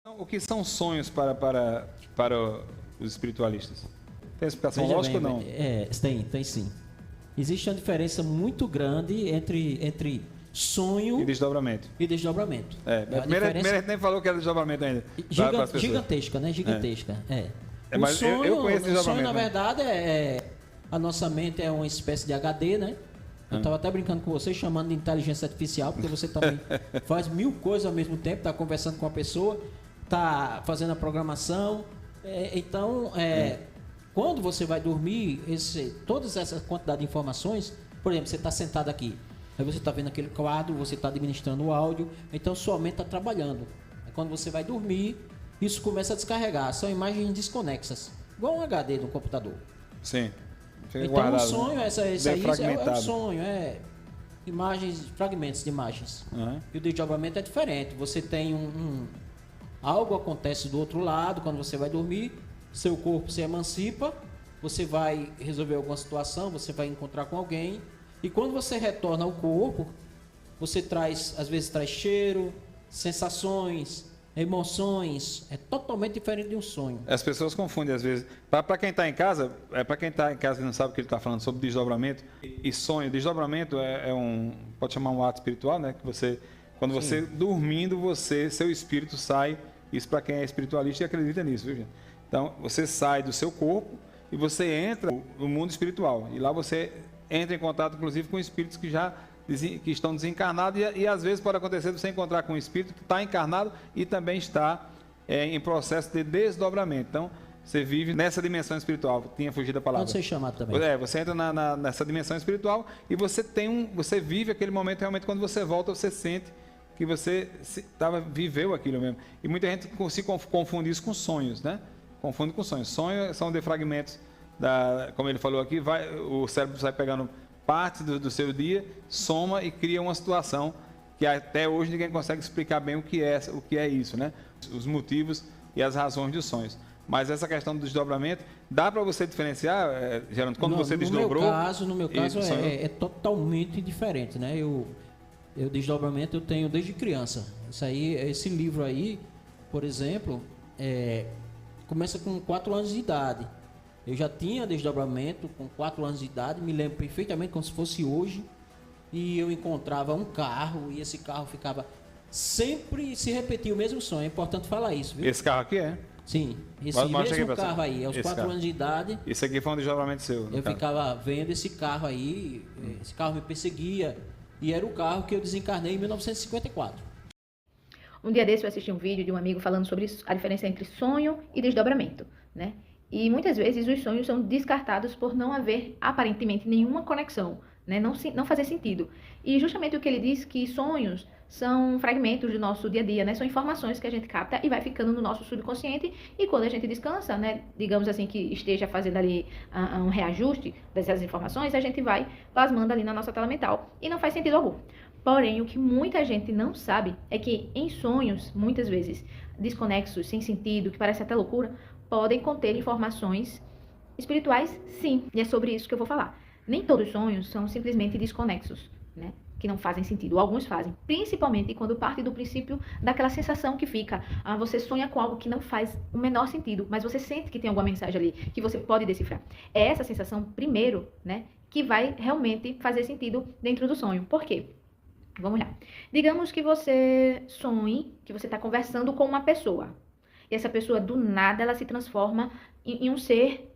O que são sonhos para os espiritualistas? Tem explicação lógica ou não? Tem sim. Existe uma diferença muito grande entre sonho e desdobramento. Primeiro a gente nem falou que era desdobramento ainda. Gigantesca, né? Gigantesca. Mas eu conheço desdobramento. O sonho, na verdade, a nossa mente é uma espécie de HD, né? Eu estava até brincando com você, chamando de inteligência artificial, porque você também faz 1000 coisas ao mesmo tempo, está conversando com a pessoa, está fazendo a programação. Quando você vai dormir, toda essa quantidade de informações, por exemplo, você está sentado aqui, aí você está vendo aquele quadro, você está administrando o áudio, então sua mente está trabalhando. Quando você vai dormir, isso começa a descarregar, são imagens desconexas, igual um HD do computador. Sim. Fica então guardado, o sonho, esse aí é o sonho, imagens, fragmentos de imagens. E o desdobramento é diferente, você tem algo acontece do outro lado, quando você vai dormir, seu corpo se emancipa, você vai resolver alguma situação, você vai encontrar com alguém, e quando você retorna ao corpo, você às vezes traz cheiro, sensações, emoções, é totalmente diferente de um sonho. As pessoas confundem às vezes. Para quem está em casa, e não sabe o que ele está falando sobre desdobramento e sonho. Desdobramento pode chamar um ato espiritual, né? Que quando você dormindo, seu espírito sai. Isso para quem é espiritualista e acredita nisso, viu, gente? Então, você sai do seu corpo e você entra no mundo espiritual. E lá você entra em contato, inclusive, com espíritos que estão desencarnados. E às vezes pode acontecer de você encontrar com um espírito que está encarnado e também está em processo de desdobramento. Então, você vive nessa dimensão espiritual. Tinha fugido a palavra. Pode ser chamado também. Você entra nessa dimensão espiritual e você vive aquele momento realmente. Quando você volta, você sente que você viveu aquilo mesmo. E muita gente se confunde isso com sonhos, né? Confunde com sonhos. Sonhos são de fragmentos, como ele falou aqui, o cérebro vai pegando parte do seu dia, soma e cria uma situação que até hoje ninguém consegue explicar bem o que é isso, né? Os motivos e as razões dos sonhos. Mas essa questão do desdobramento, dá para você diferenciar, Gerando, quando você desdobrou? No meu caso é totalmente diferente, né? Eu desdobramento eu tenho desde criança. Esse livro aí, por exemplo, começa com 4 anos de idade. Eu já tinha desdobramento com 4 anos de idade, me lembro perfeitamente como se fosse hoje. E eu encontrava um carro e esse carro ficava... Sempre se repetia o mesmo sonho, é importante falar isso, viu? Esse carro aqui é? Sim, esse mesmo carro aí, aos 4 anos de idade. Isso aqui foi um desdobramento seu? Eu ficava vendo esse carro aí, esse carro me perseguia. E era o carro que eu desencarnei em 1954. Um dia desse eu assisti um vídeo de um amigo falando sobre a diferença entre sonho e desdobramento, né? E muitas vezes os sonhos são descartados por não haver aparentemente nenhuma conexão, né? Não fazer sentido. E justamente o que ele diz que sonhos são fragmentos do nosso dia a dia, né? São informações que a gente capta e vai ficando no nosso subconsciente, e quando a gente descansa, né? Digamos assim, que esteja fazendo ali um reajuste dessas informações, a gente vai plasmando ali na nossa tela mental e não faz sentido algum. Porém, o que muita gente não sabe é que em sonhos, muitas vezes desconexos, sem sentido, que parece até loucura, podem conter informações espirituais, sim. E é sobre isso que eu vou falar. Nem todos os sonhos são simplesmente desconexos, né? Que não fazem sentido. Alguns fazem, principalmente quando parte do princípio daquela sensação que fica. Você sonha com algo que não faz o menor sentido, mas você sente que tem alguma mensagem ali que você pode decifrar. É essa sensação, primeiro, né, que vai realmente fazer sentido dentro do sonho. Por quê? Vamos lá. Digamos que você sonhe que você está conversando com uma pessoa. E essa pessoa, do nada, ela se transforma em um ser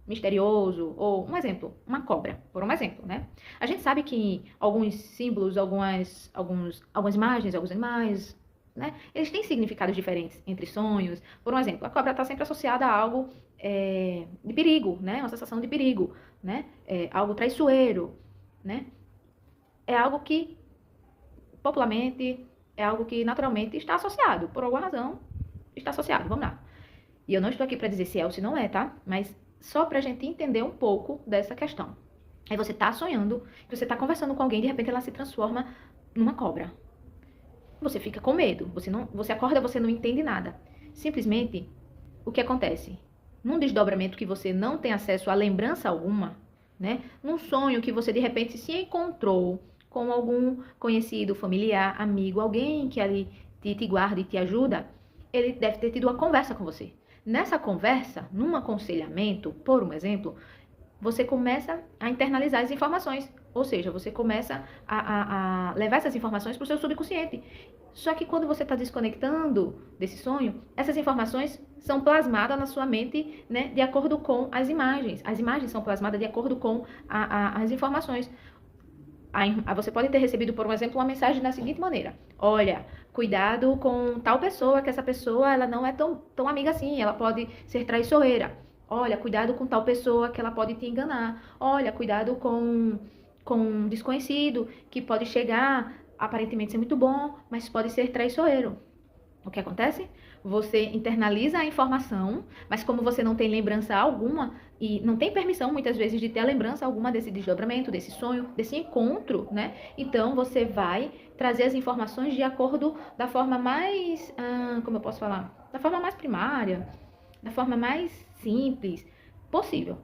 misterioso, ou um exemplo, uma cobra, por um exemplo, né? A gente sabe que alguns símbolos, algumas imagens, alguns animais, né? Eles têm significados diferentes entre sonhos. Por um exemplo, a cobra está sempre associada a algo de perigo, né? Uma sensação de perigo, né? Algo traiçoeiro, né? É algo que, popularmente, é algo que naturalmente está associado, por alguma razão, está associado, vamos lá. E eu não estou aqui para dizer se é ou se não é, tá? Mas só pra gente entender um pouco dessa questão. Aí você tá sonhando, você tá conversando com alguém, de repente ela se transforma numa cobra. Você fica com medo, você acorda, você não entende nada. Simplesmente, o que acontece? Num desdobramento que você não tem acesso a lembrança alguma, né? Num sonho que você de repente se encontrou com algum conhecido, familiar, amigo, alguém que ali te guarda e te ajuda, ele deve ter tido uma conversa com você. Nessa conversa, num aconselhamento, por um exemplo, você começa a internalizar as informações. Ou seja, você começa a levar essas informações para o seu subconsciente. Só que quando você está desconectando desse sonho, essas informações são plasmadas na sua mente, né, de acordo com as imagens. As imagens são plasmadas de acordo com as informações. Você pode ter recebido, por exemplo, uma mensagem da seguinte maneira: olha, cuidado com tal pessoa, que essa pessoa ela não é tão amiga assim, ela pode ser traiçoeira. Olha, cuidado com tal pessoa, que ela pode te enganar. Olha, cuidado com um desconhecido, que pode chegar, aparentemente ser muito bom, mas pode ser traiçoeiro. O que acontece? Você internaliza a informação, mas como você não tem lembrança alguma e não tem permissão muitas vezes de ter a lembrança alguma desse desdobramento, desse sonho, desse encontro, né? Então você vai trazer as informações de acordo da forma mais, como eu posso falar? Da forma mais primária, da forma mais simples possível.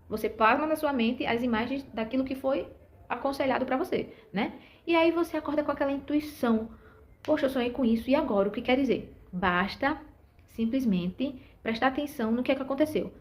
Você plasma na sua mente as imagens daquilo que foi aconselhado para você, né? E aí você acorda com aquela intuição. Poxa, eu sonhei com isso, e agora? O que quer dizer? Basta simplesmente prestar atenção no que é que aconteceu.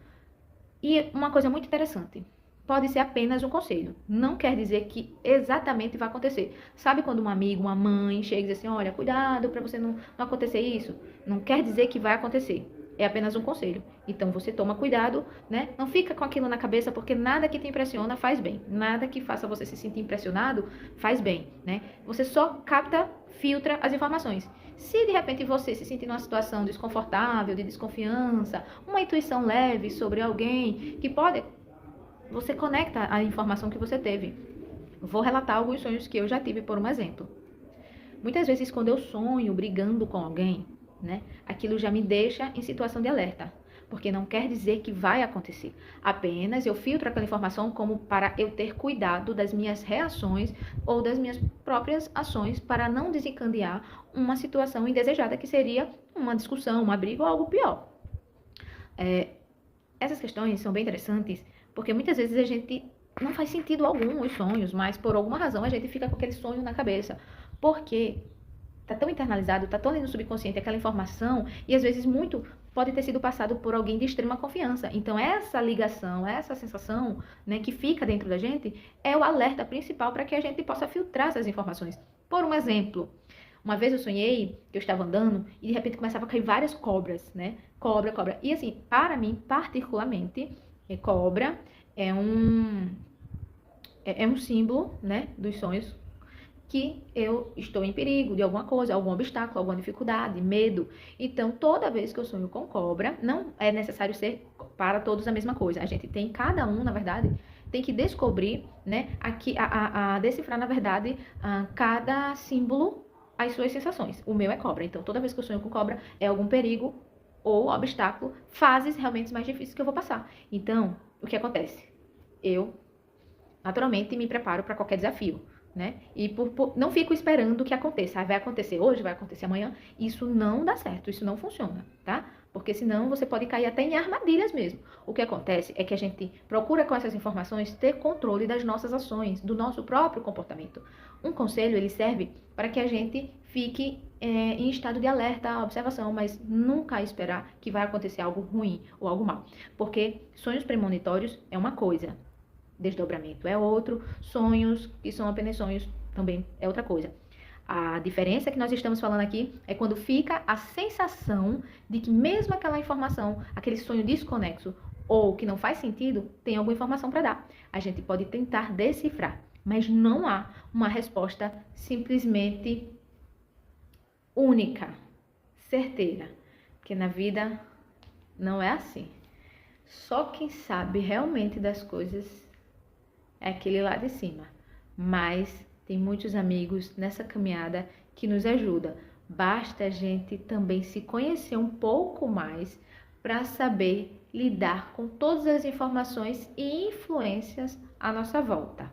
E uma coisa muito interessante, pode ser apenas um conselho. Não quer dizer que exatamente vai acontecer. Sabe quando um amigo, uma mãe chega e diz assim, olha, cuidado para você não acontecer isso? Não quer dizer que vai acontecer. É apenas um conselho. Então você toma cuidado, né? Não fica com aquilo na cabeça, porque nada que te impressiona faz bem. Nada que faça você se sentir impressionado faz bem, né? Você só capta, filtra as informações. Se de repente você se sentir numa situação desconfortável, de desconfiança, uma intuição leve sobre alguém que pode, você conecta a informação que você teve. Vou relatar alguns sonhos que eu já tive, por um exemplo. Muitas vezes quando eu sonho brigando com alguém, né, aquilo já me deixa em situação de alerta, porque não quer dizer que vai acontecer. Apenas eu filtro aquela informação como para eu ter cuidado das minhas reações ou das minhas próprias ações para não desencadear uma situação indesejada que seria uma discussão, uma briga ou algo pior. Essas questões são bem interessantes porque muitas vezes a gente não faz sentido algum os sonhos, mas por alguma razão a gente fica com aquele sonho na cabeça. Porque tá tão internalizado, tá tão ali no subconsciente aquela informação, e às vezes muito pode ter sido passado por alguém de extrema confiança. Então essa ligação, essa sensação, né, que fica dentro da gente, é o alerta principal para que a gente possa filtrar essas informações. Por um exemplo, uma vez eu sonhei que eu estava andando e de repente começava a cair várias cobras, né? Cobra. E assim, para mim, particularmente, cobra é um símbolo, né, dos sonhos, que eu estou em perigo de alguma coisa, algum obstáculo, alguma dificuldade, medo. Então, toda vez que eu sonho com cobra, não é necessário ser para todos a mesma coisa. A gente tem, cada um, na verdade, tem que descobrir, né, decifrar, na verdade, cada símbolo, as suas sensações. O meu é cobra. Então, toda vez que eu sonho com cobra, é algum perigo ou obstáculo, fases realmente mais difíceis que eu vou passar. Então, o que acontece? Eu, naturalmente, me preparo para qualquer desafio, né? E não fico esperando que aconteça. Vai acontecer hoje, vai acontecer amanhã. Isso não dá certo, isso não funciona, tá? Porque senão você pode cair até em armadilhas mesmo. O que acontece é que a gente procura com essas informações ter controle das nossas ações, do nosso próprio comportamento. Um conselho, ele serve para que a gente fique em estado de alerta, observação, mas nunca esperar que vai acontecer algo ruim ou algo mal. Porque sonhos premonitórios é uma coisa, desdobramento é outro, sonhos que são apenas sonhos também é outra coisa. A diferença que nós estamos falando aqui é quando fica a sensação de que mesmo aquela informação, aquele sonho desconexo ou que não faz sentido, tem alguma informação para dar. A gente pode tentar decifrar, mas não há uma resposta simplesmente única, certeira, porque na vida não é assim. Só quem sabe realmente das coisas é aquele lá de cima, mas tem muitos amigos nessa caminhada que nos ajudam. Basta a gente também se conhecer um pouco mais para saber lidar com todas as informações e influências à nossa volta.